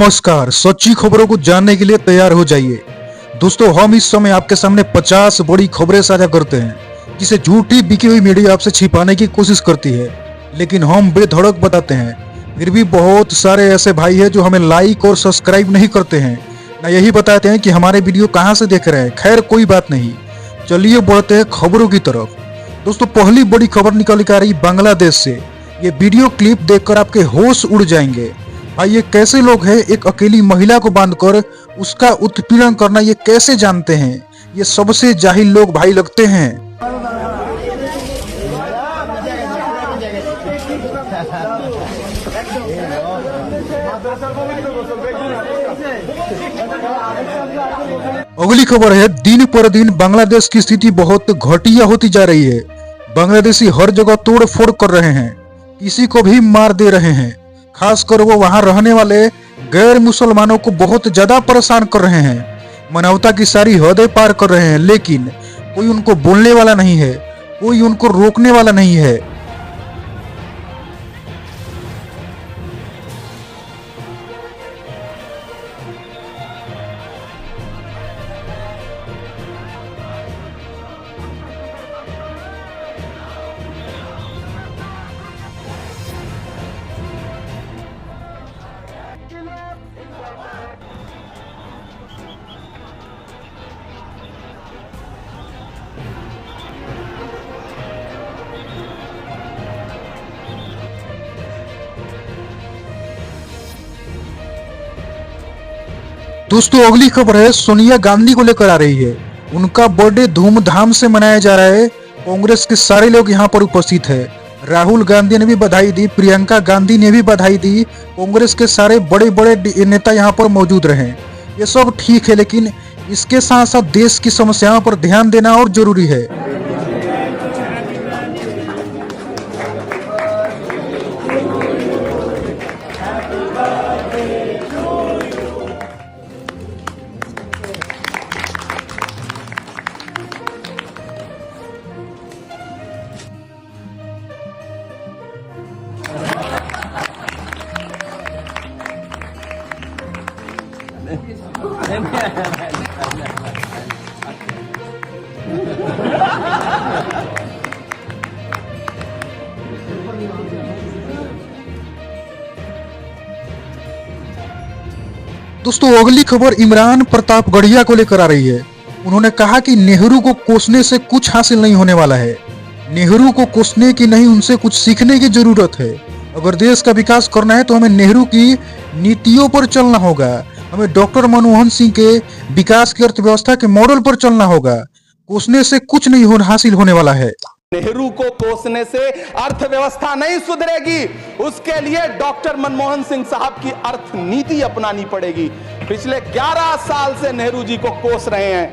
नमस्कार, सच्ची खबरों को जानने के लिए तैयार हो जाइए। दोस्तों, हम इस समय आपके सामने 50 बड़ी खबरें साझा करते हैं जिसे झूठी बिकी हुई मीडिया आपसे छिपाने की कोशिश करती है, लेकिन हम बेधड़क बताते हैं। फिर भी बहुत सारे ऐसे भाई हैं जो हमें लाइक और सब्सक्राइब नहीं करते हैं, ना यही बताते हैं कि हमारे वीडियो कहां से देख रहे हैं। खैर, कोई बात नहीं, चलिए बढ़ते हैं खबरों की तरफ। दोस्तों, पहली बड़ी खबर निकल के आ रही बांग्लादेश से। ये वीडियो क्लिप देखकर आपके होश उड़ जाएंगे। भाई, ये कैसे लोग हैं एक अकेली महिला को बांधकर उसका उत्पीड़न करना, ये कैसे जानते हैं? ये सबसे जाहिल लोग भाई लगते हैं। अगली खबर है, दिन पर दिन बांग्लादेश की स्थिति बहुत घटिया होती जा रही है। बांग्लादेशी हर जगह तोड़ फोड़ कर रहे हैं, किसी को भी मार दे रहे हैं। खासकर वो वहां रहने वाले गैर मुसलमानों को बहुत ज्यादा परेशान कर रहे हैं। मानवता की सारी हदें पार कर रहे हैं, लेकिन कोई उनको बोलने वाला नहीं है, कोई उनको रोकने वाला नहीं है। दोस्तों, अगली खबर है, सोनिया गांधी को लेकर आ रही है। उनका बर्थडे धूमधाम से मनाया जा रहा है। कांग्रेस के सारे लोग यहां पर उपस्थित है। राहुल गांधी ने भी बधाई दी, प्रियंका गांधी ने भी बधाई दी। कांग्रेस के सारे बड़े बड़े नेता यहां पर मौजूद रहे। ये सब ठीक है, लेकिन इसके साथ साथ देश की समस्याओं पर ध्यान देना और जरूरी है। दोस्तों, अगली खबर इमरान प्रतापगढ़िया को लेकर आ रही है। उन्होंने कहा कि नेहरू को कोसने से कुछ हासिल नहीं होने वाला है। नेहरू को कोसने की नहीं, उनसे कुछ सीखने की जरूरत है। अगर देश का विकास करना है तो हमें नेहरू की नीतियों पर चलना होगा। हमें डॉक्टर मनमोहन सिंह के विकास की अर्थव्यवस्था के मॉडल पर चलना होगा। कोसने से कुछ नहीं हासिल होने वाला है। नेहरू को कोसने से अर्थव्यवस्था नहीं सुधरेगी। उसके लिए डॉक्टर मनमोहन सिंह साहब की अर्थ नीति अपनानी पड़ेगी। पिछले 11 साल से नेहरू जी को कोस रहे हैं,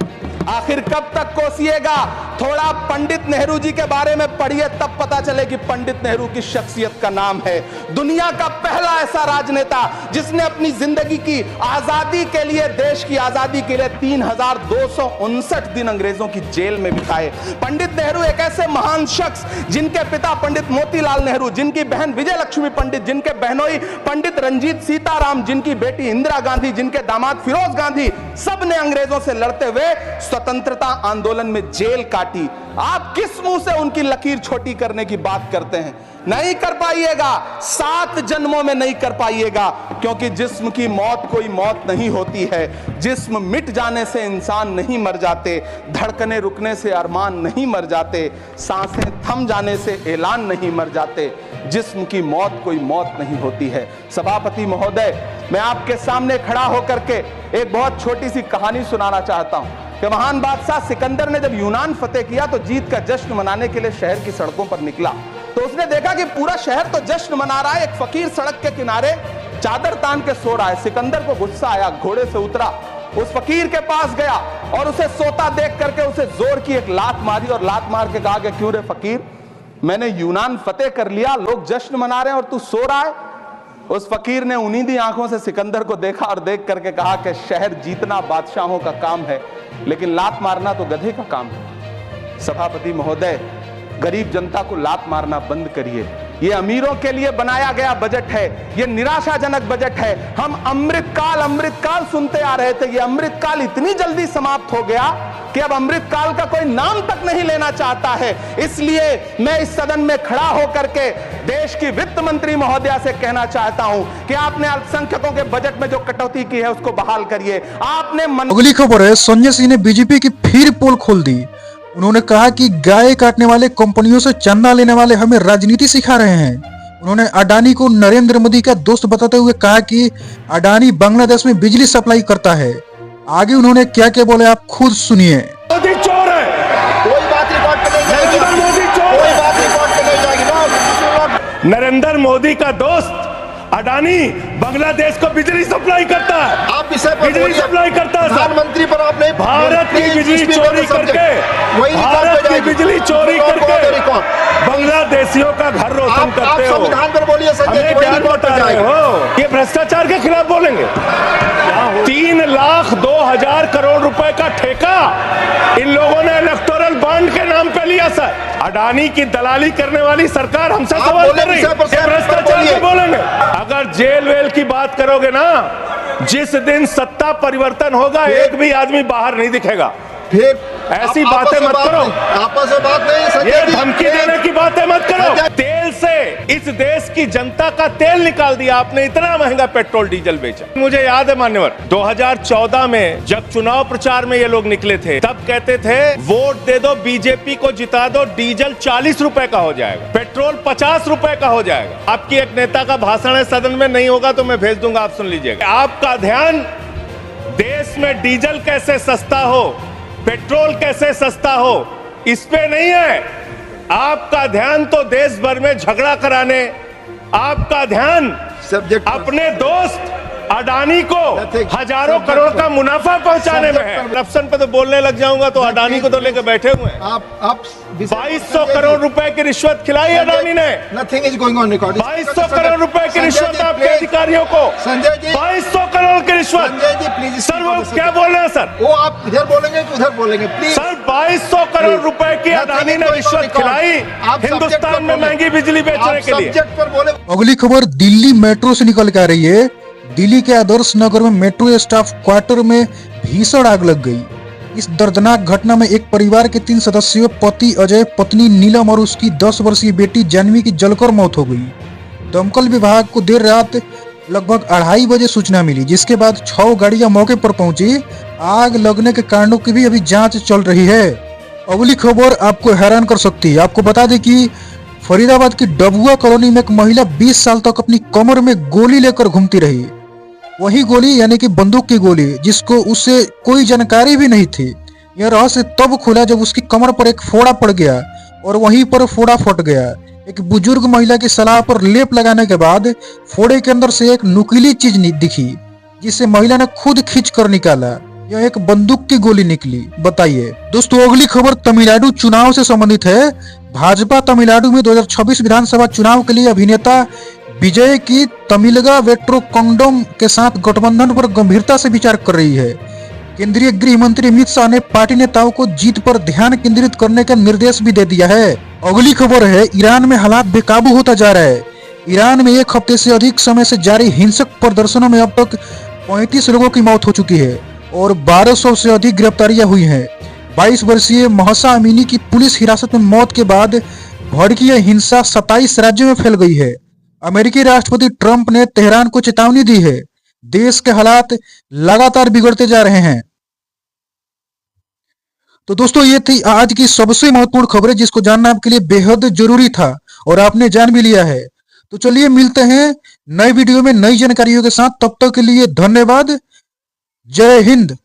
आखिर कब तक कोसिएगा? थोड़ा पंडित नेहरू जी के बारे में पढ़िए, तब पता चले कि पंडित नेहरू की शख्सियत का नाम है। दुनिया का पहला ऐसा राजनेता जिसने अपनी जिंदगी की आजादी के लिए, देश की आजादी के लिए 3259 दिन अंग्रेजों की जेल में बिताए। पंडित नेहरू एक ऐसे महान शख्स जिनके पिता पंडित मोतीलाल नेहरू, जिनकी बहन विजय लक्ष्मी पंडित, जिनके बहनोई पंडित रंजीत सीताराम, जिनकी बेटी इंदिरा गांधी, जिनके दामाद फिरोज गांधी, सब ने अंग्रेजों से लड़ते हुए स्वतंत्रता आंदोलन में जेल काटी। आप किस मुंह से उनकी लकीर छोटी करने की बात करते हैं? नहीं कर पाइएगा, 7 जन्मों में नहीं कर पाइएगा, क्योंकि जिस्म की मौत कोई मौत नहीं होती है। जिस्म मिट जाने से इंसान नहीं मर जाते, धड़कने रुकने से अरमान नहीं मर जाते, सांसें थम जाने से ऐलान नहीं मर जाते। जिस्म की मौत कोई मौत नहीं होती है। सभापति महोदय, मैं आपके सामने खड़ा होकर के एक बहुत छोटी सी कहानी सुनाना चाहता हूं कि महान बादशाह सिकंदर ने जब यूनान फतेह किया तो जीत का जश्न मनाने के लिए शहर की सड़कों पर निकला। तो उसने देखा कि पूरा शहर तो जश्न मना रहा है, एक फकीर सड़क के किनारे चादर तान के सो रहा है। सिकंदर को गुस्सा आया, घोड़े से उतरा, उस फकीर के पास गया और उसे सोता देख करके उसे जोर की एक लात मारी और लात मार के कहा कि क्यों रे फकीर, मैंने यूनान फतेह कर लिया, लोग जश्न मना रहे हैं और तू सो रहा है। उस फकीर ने उन्नीदी आंखों से सिकंदर को देखा और देख करके कहा कि शहर जीतना बादशाहों का काम है, लेकिन लात मारना तो गधे का काम है। सभापति महोदय, गरीब जनता को लात मारना बंद करिए। ये अमीरों के लिए बनाया गया बजट है, ये निराशाजनक बजट है। हम अमृतकाल सुनते आ रहे थे, ये अमृतकाल इतनी जल्दी समाप्त हो गया कि अब अमृतकाल का कोई नाम तक नहीं लेना चाहता है। इसलिए मैं इस सदन में खड़ा होकर के देश की वित्त मंत्री महोदया से कहना चाहता हूं कि आपने अल्पसंख्यकों के बजट में जो कटौती की है उसको बहाल करिए। आपने अगली खबर है, संजय सिंह ने बीजेपी की फिर पोल खोल दी। उन्होंने कहा कि गाय काटने वाले कंपनियों से चंदा लेने वाले हमें राजनीति सिखा रहे हैं। उन्होंने अडानी को नरेंद्र मोदी का दोस्त बताते हुए कहा कि अडानी बांग्लादेश में बिजली सप्लाई करता है। आगे उन्होंने क्या क्या बोले आप खुद सुनिए। मोदी चोर है, कोई बात रिकॉर्ड पे नहीं जाएगी, मोदी चोर कोई है। बात रिकॉर्ड पे नहीं जाएगी। नरेंद्र मोदी का दोस्त अडानी बांग्लादेश को बिजली सप्लाई करता है, आप विषय पर बिजली बोलिए। सप्लाई करता है सर। प्रधानमंत्री पर आप नहीं, भारत की प्लीज बिजली speak चोरी on the subject। करके, वही रिकॉर्ड भारत पे की जाएगी। बिजली चोरी रिकॉर्ड करके को रिकॉर्ड। बांग्लादेशियों का घर रोशन आप करते हो। संविधान पर बोलिए संजय हमें जी, वही ज्ञान रिकॉर्ड बता पे रहे जाएगा। हो, ये भ्रष्टाचार के खिलाफ बोलेंगे। 3,02,000 करोड़ रुपए का ठेका इन लोगों ने इलेक्टोरल बॉन्ड के नाम पे लिया सर। अडानी की दलाली करने वाली सरकार हमसे आप सवाल बोले कर रही विषय पर है, सर, भ्रष्टाचार बोलिए। के बोलेंगे। अगर जेल वेल की बात करोगे ना, जिस दिन सत्ता परिवर्तन होगा एक भी आदमी बाहर नहीं दिखेगा। फिर ऐसी आप बातें आपस में मत बात करो। नहीं, आपस में बात नहीं ये संजय जी। धमकी देने की बातें मत करो। संजय- तेल से इस देश की जनता का तेल निकाल दिया आपने, इतना महंगा पेट्रोल डीजल बेचा। मुझे याद है मान्यवर, 2014 में जब चुनाव प्रचार में ये लोग निकले थे, तब कहते थे वोट दे दो, बीजेपी को जिता दो, डीजल 40 रुपए का हो जाएगा, पेट्रोल 50 रुपए का हो जाएगा। आपकी एक नेता का भाषण है, सदन में नहीं होगा तो मैं भेज दूंगा, आप सुन लीजिएगा। आपका ध्यान देश में डीजल कैसे सस्ता हो, पेट्रोल कैसे सस्ता हो, इस पे नहीं है। आपका ध्यान तो देश भर में झगड़ा कराने, आपका ध्यान सब्जेक्ट पर- अपने दोस्त अडानी को Nothing. हजारों करोड़ का मुनाफा पहुंचाने में है। करप्शन पे तो बोलने लग जाऊंगा तो अडानी को तो लेकर बैठे हुए हैं। आप 2200 करोड़ रुपए की रिश्वत खिलाई अडानी ने। Nothing is going on record. 2200 crore रुपए की रिश्वत आपके अधिकारियों को। संजय जी 2200 करोड़ की रिश्वत। संजय जी प्लीज सर वो क्या बोल रहे हैं सर? वो आप इधर बोलेंगे कि उधर बोलेंगे प्लीज। सर 2200 करोड़ रुपए की अडानी ने रिश्वत खिलाई हिंदुस्तान में महंगी बिजली बेचने के लिए। सब्जेक्ट पर बोले। अगली खबर दिल्ली मेट्रो से निकल के आ रही है। दिल्ली के आदर्श नगर में मेट्रो स्टाफ क्वार्टर में भीषण आग लग गई। इस दर्दनाक घटना में एक परिवार के 3 सदस्यों पति अजय, पत्नी नीलम और उसकी 10 वर्षीय बेटी जानवी की जलकर मौत हो गई। दमकल विभाग को देर रात लगभग 2:30 बजे सूचना मिली, जिसके बाद 6 गाड़ियां मौके पर पहुंची। आग लगने के कारणों की भी अभी जांच चल रही है। अगली खबर आपको हैरान कर सकती है। आपको बता दें कि फरीदाबाद की डबुआ कॉलोनी में एक महिला 20 साल तक अपनी कमर में गोली लेकर घूमती रही। वही गोली यानी कि बंदूक की गोली, जिसको उससे कोई जानकारी भी नहीं थी। यह रहस्य तब खुला जब उसकी कमर पर एक फोड़ा पड़ गया और वहीं पर फोड़ा फट गया। एक बुजुर्ग महिला की सलाह पर लेप लगाने के बाद फोड़े के अंदर से एक नुकीली चीज दिखी, जिसे महिला ने खुद खींच कर निकाला। यह एक बंदूक की गोली निकली। बताइए दोस्तों, अगली खबर तमिलनाडु चुनाव से संबंधित है। भाजपा तमिलनाडु में 2026 विधानसभा चुनाव के लिए अभिनेता विजय की तमिलगा वेट्रो कंगडम के साथ गठबंधन पर गंभीरता से विचार कर रही है। केंद्रीय गृह मंत्री अमित शाह ने पार्टी नेताओं को जीत पर ध्यान केंद्रित करने का निर्देश भी दे दिया है। अगली खबर है, ईरान में हालात बेकाबू होता जा रहा है। ईरान में एक हफ्ते से अधिक समय से जारी हिंसक प्रदर्शनों में अब तक 35 लोगों की मौत हो चुकी है और 1200 से अधिक गिरफ्तारियां हुई हैं। 22 वर्षीय महसा अमीनी की पुलिस हिरासत में मौत के बाद भड़की यह हिंसा 27 राज्यों में फैल गई है। अमेरिकी राष्ट्रपति ट्रंप ने तेहरान को चेतावनी दी है। देश के हालात लगातार बिगड़ते जा रहे हैं। तो दोस्तों, ये थी आज की सबसे महत्वपूर्ण खबरें जिसको जानना आपके लिए बेहद जरूरी था और आपने जान भी लिया है। तो चलिए मिलते हैं नए वीडियो में नई जानकारियों के साथ। तब तक के लिए धन्यवाद। जय हिंद।